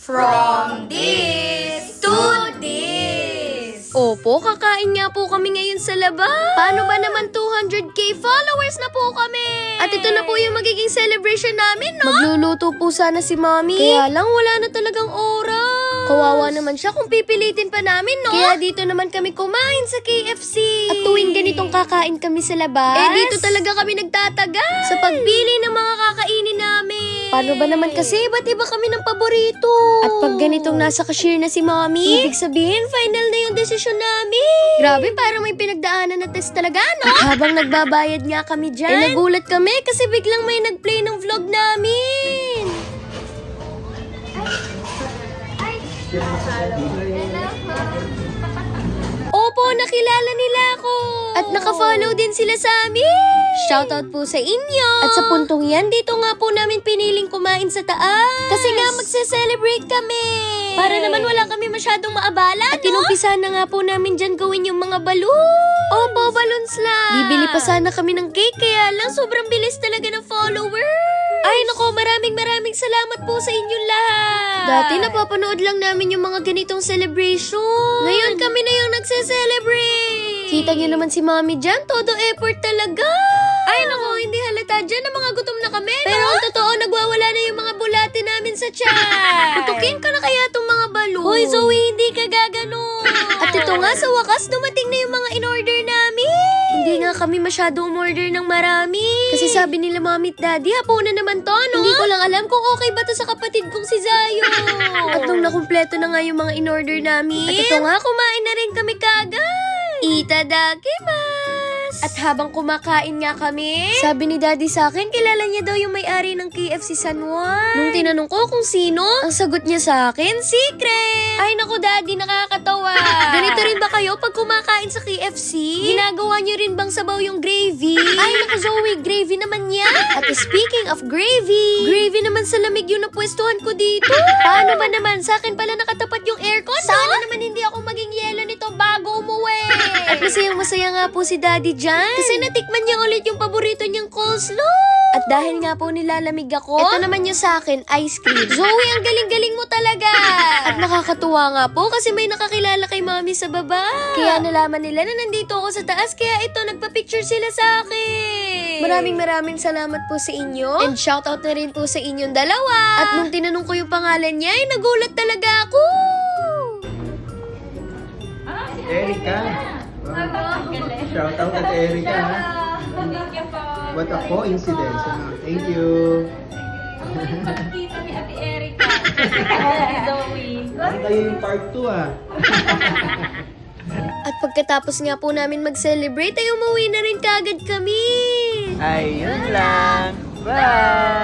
From this to this. Opo, kakain nga po kami ngayon sa labas. Paano ba naman 200k followers na po kami? At ito na po yung magiging celebration namin, no? Magluluto po sana si Mommy. Kaya lang wala na talagang oras. Kawawa naman siya kung pipilitin pa namin, no? Kaya dito naman kami kumain sa KFC. At tuwing ganitong kakain kami sa labas, dito talaga kami nagtatagal sa pagpili ng mga kakainin namin. Paano ba naman kasi? Ba't iba kami ng paborito? At pag ganitong nasa cashier na si Mommy, ibig sabihin, final na yung desisyon namin. Grabe, parang may pinagdaanan na test talaga, no? At habang nagbabayad nga kami dyan, nagulat kami kasi biglang may nag-play ng vlog namin. Opo, nakilala nila ako. At naka-follow din sila sa amin. Shoutout po sa inyo. At sa puntong yan, dito nga po namin piniling kumain sa taas. Kasi nga magse-celebrate kami. Para naman wala kami masyadong maabala, at inumpisa na nga po namin dyan gawin yung mga balloons. Opo, balloons lang. Bibili pa sana kami ng cake, kaya lang sobrang bilis talaga ng followers. Ay nako, maraming salamat po sa inyong lahat. Dati napapanood lang namin yung mga ganitong celebration. Ngayon kami na yung nagse-celebrate. Kita niyo naman si Mommy dyan, todo effort talaga. Ay nako, hindi halata dyan na mga gutom na kami, pero ang totoo, nagwawala na yung mga bulate namin sa tiyan. Putukin ka na kaya tong mga balloons. Hoy Zoe, hindi ka gaganon. At ito nga, sa wakas, dumating na yung mga in-order namin. Hindi nga kami masyado umorder ng marami. Kasi sabi nila Mommy at Daddy, hapunan naman to, no? Hindi ko lang alam kung okay ba to sa kapatid kong si Zayo. At nung nakumpleto na nga yung mga in-order namin, at ito nga, kumain na rin kami kagad. Itadakimasu! At habang kumakain nga kami, sabi ni Daddy sa akin, kilala niya daw yung may-ari ng KFC San Juan. Nung tinanong ko kung sino, ang sagot niya sa akin, secret! Ay naku Daddy, nakakatawa. Ganito rin ba kayo pag kumakain sa KFC? Ginagawa niyo rin bang sabaw yung gravy? Ay naku Zoe, gravy naman yan. At speaking of gravy naman sa lamig yung napwestuhan ko dito. Paano ba naman? Sa akin pala nakatapat yung aircon, Sana naman hindi ako maging yelo nito bago umuwi. At masayang-masaya nga po si Daddy dyan. Kasi natikman niya ulit yung paborito niyang coleslaw. At dahil nga po nilalamig ako, ito naman yung sa akin, ice cream. Zoe, ang galing-galing mo talaga. At nakakatuwa nga po kasi may nakakilala kay Mommy sa baba. Kaya nalaman nila na nandito ako sa taas, kaya ito, nagpa-picture sila sa akin. Maraming salamat po sa inyo. And shoutout na rin po sa inyong dalawa. At nung tinanong ko yung pangalan niya, ay nagulat talaga ako. Erika. Shout out at Erika. What a coincidence. Thank you. Pagkita ni Ate Erika. Zoe. Ano tayo yung part 2 At pagkatapos nga po namin mag-celebrate, ay umuwi na rin kagad kami. Ayun lang. Bye!